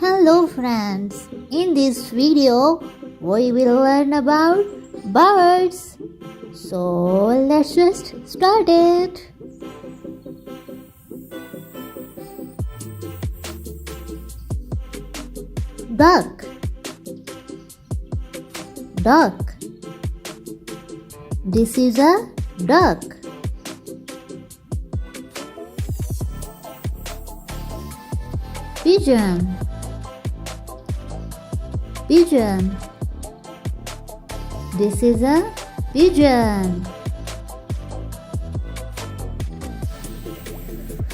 Hello friends, in this video we will learn about birds. So let's just start it. Duck. Duck. This is a duck. Pigeon. Pigeon. This is a pigeon.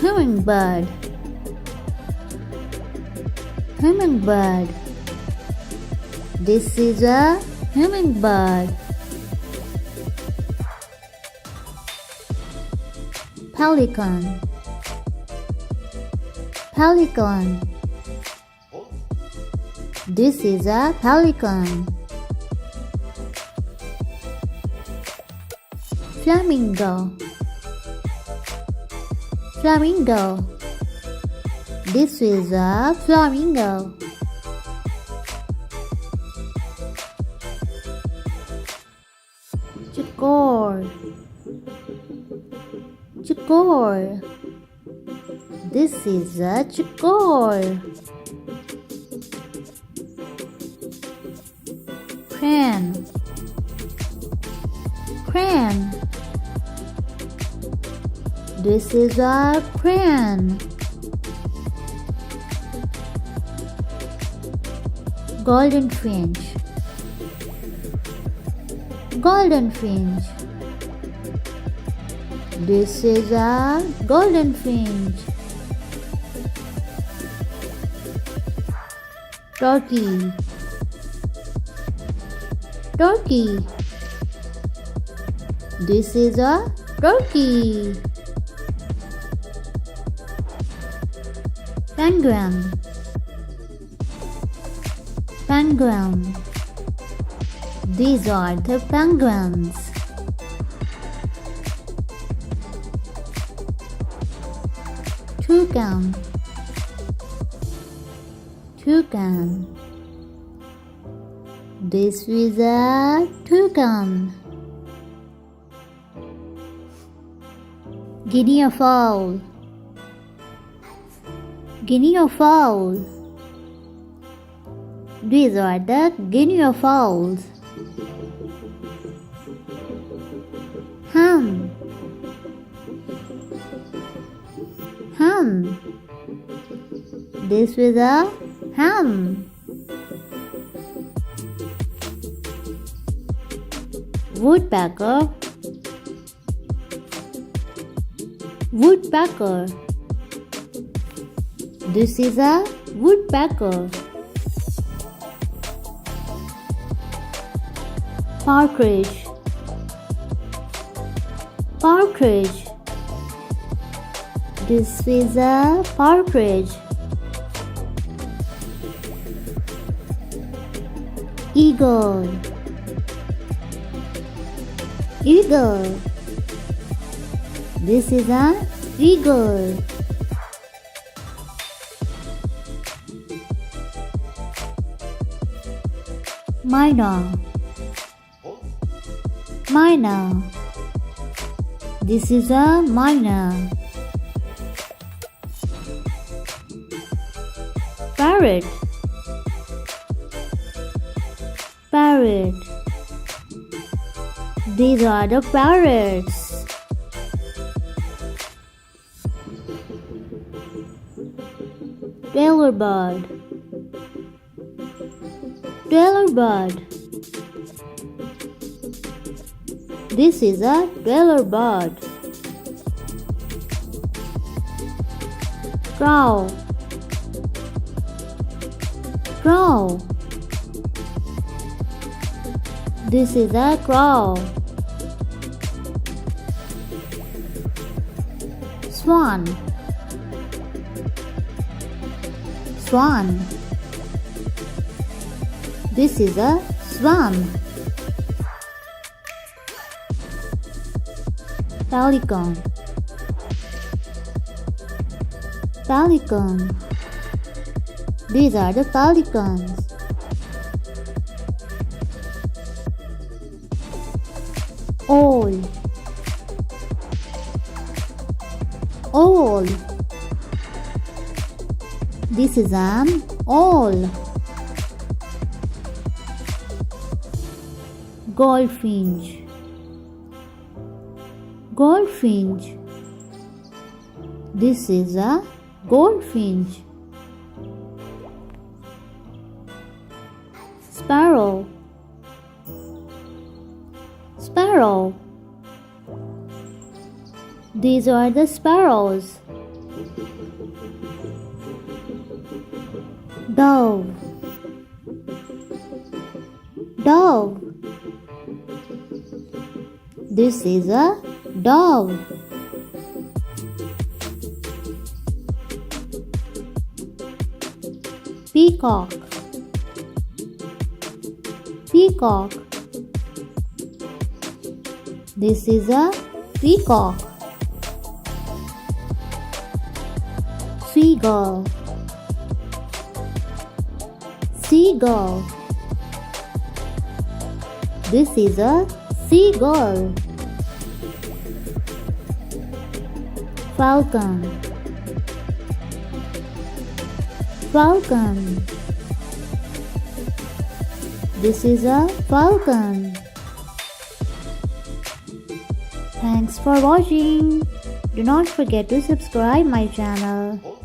Hummingbird. Hummingbird. This is a hummingbird. Pelican. Pelican. This is a pelican. Flamingo. Flamingo. This is a flamingo. Chickor. Chickor. This is a chickor. Crane. Crane. This is a crane. Goldfinch. Goldfinch. This is a goldfinch. Turkey. Turkey. This is a turkey. Penguin. Penguin. These are the penguins. Toucan. Toucan. This is a toucan. Guineafowl. Guineafowl. These are the guineafowls. Ham. Ham. This is a ham. Woodpecker. Woodpecker. This is a woodpecker. Partridge. Partridge. This is a partridge. Eagle. Eagle. This is an eagle. Myna. Myna. This is a myna. Parrot. Parrot. These are the parrots. Tailorbird. Tailorbird. This is a tailorbird. Crow. Crow. This is a crow. Swan. Swan. This is a swan. Pelican. Pelican. These are the pelicans. Owl. Owl. This is an owl. Goldfinch. Goldfinch. This is a goldfinch. Sparrow. Sparrow. These are the sparrows. Dove. Dove. This is a dove. Peacock. Peacock. This is a peacock. Seagull. Seagull. This is a seagull. Falcon. Falcon. This is a falcon. Thanks for watching. Do not forget to subscribe my channel.